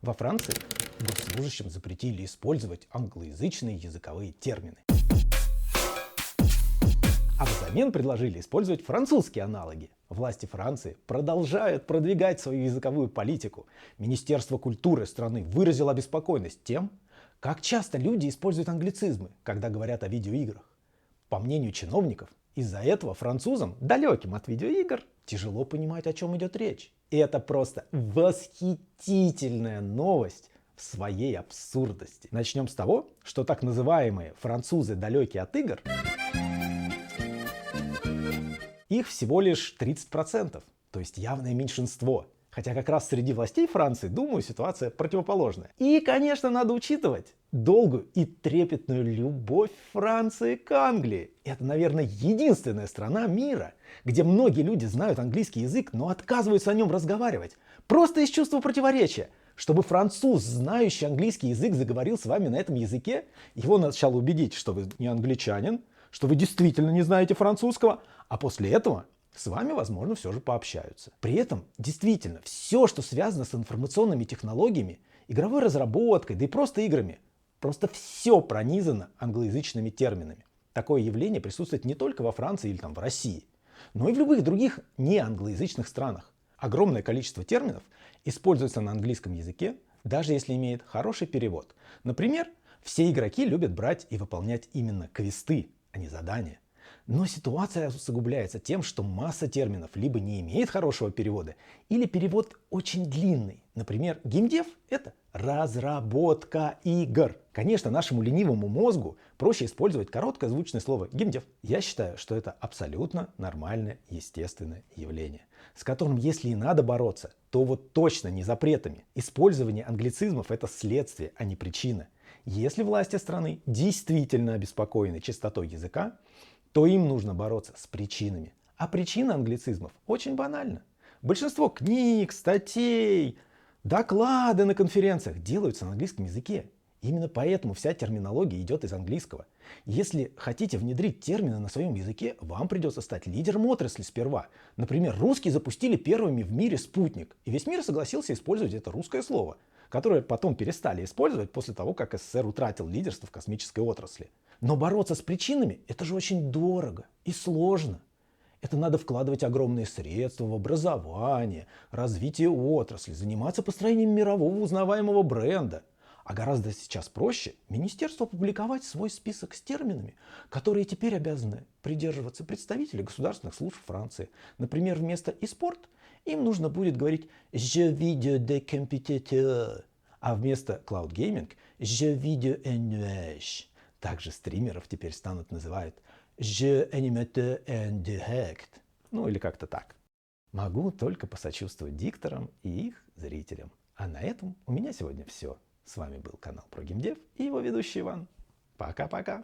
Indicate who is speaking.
Speaker 1: Во Франции госслужащим запретили использовать англоязычные языковые термины. А взамен предложили использовать французские аналоги. Власти Франции продолжают продвигать свою языковую политику. Министерство культуры страны выразило обеспокоенность тем, как часто люди используют англицизмы, когда говорят о видеоиграх. По мнению чиновников, из-за этого французам, далеким от видеоигр, тяжело понимать, о чем идет речь. И это просто восхитительная новость в своей абсурдности. Начнем с того, что так называемые французы, далекие от игр, их всего лишь 30%, то есть явное меньшинство. Хотя как раз среди властей Франции, думаю, ситуация противоположная. И, конечно, надо учитывать долгую и трепетную любовь Франции к Англии. Это, наверное, единственная страна мира, где многие люди знают английский язык, но отказываются о нем разговаривать. Просто из чувства противоречия. Чтобы француз, знающий английский язык, заговорил с вами на этом языке, его сначала убедить, что вы не англичанин, что вы действительно не знаете французского, а после этого с вами, возможно, все же пообщаются. При этом, действительно, все, что связано с информационными технологиями, игровой разработкой, да и просто играми, просто все пронизано англоязычными терминами. Такое явление присутствует не только во Франции или там в России, но и в любых других неанглоязычных странах. Огромное количество терминов используется на английском языке, даже если имеет хороший перевод. Например, все игроки любят брать и выполнять именно квесты, а не задания. Но ситуация усугубляется тем, что масса терминов либо не имеет хорошего перевода, или перевод очень длинный. Например, геймдев — это разработка игр. Конечно, нашему ленивому мозгу проще использовать короткое звучное слово геймдев. Я считаю, что это абсолютно нормальное, естественное явление, с которым, если и надо бороться, то вот точно не запретами. Использование англицизмов — это следствие, а не причина. Если власти страны действительно обеспокоены чистотой языка, то им нужно бороться с причинами. А причина англицизмов очень банальна. Большинство книг, статей, доклады на конференциях делаются на английском языке. Именно поэтому вся терминология идет из английского. Если хотите внедрить термины на своем языке, вам придется стать лидером отрасли сперва. Например, русские запустили первыми в мире спутник, и весь мир согласился использовать это русское слово, которое потом перестали использовать после того, как СССР утратил лидерство в космической отрасли. Но бороться с причинами — это же очень дорого и сложно. Это надо вкладывать огромные средства в образование, развитие отрасли, заниматься построением мирового узнаваемого бренда. А гораздо сейчас проще министерству опубликовать свой список с терминами, которые теперь обязаны придерживаться представители государственных служб Франции. Например, вместо e-sport им нужно будет говорить «je vidéo de compétiteur», а вместо cloud gaming «je vidéo en nuage». Также стримеров теперь станут называть «je animateur en direct». Ну или как-то так. Могу только посочувствовать дикторам и их зрителям. А на этом у меня сегодня все. С вами был канал про геймдев и его ведущий Иван. Пока-пока.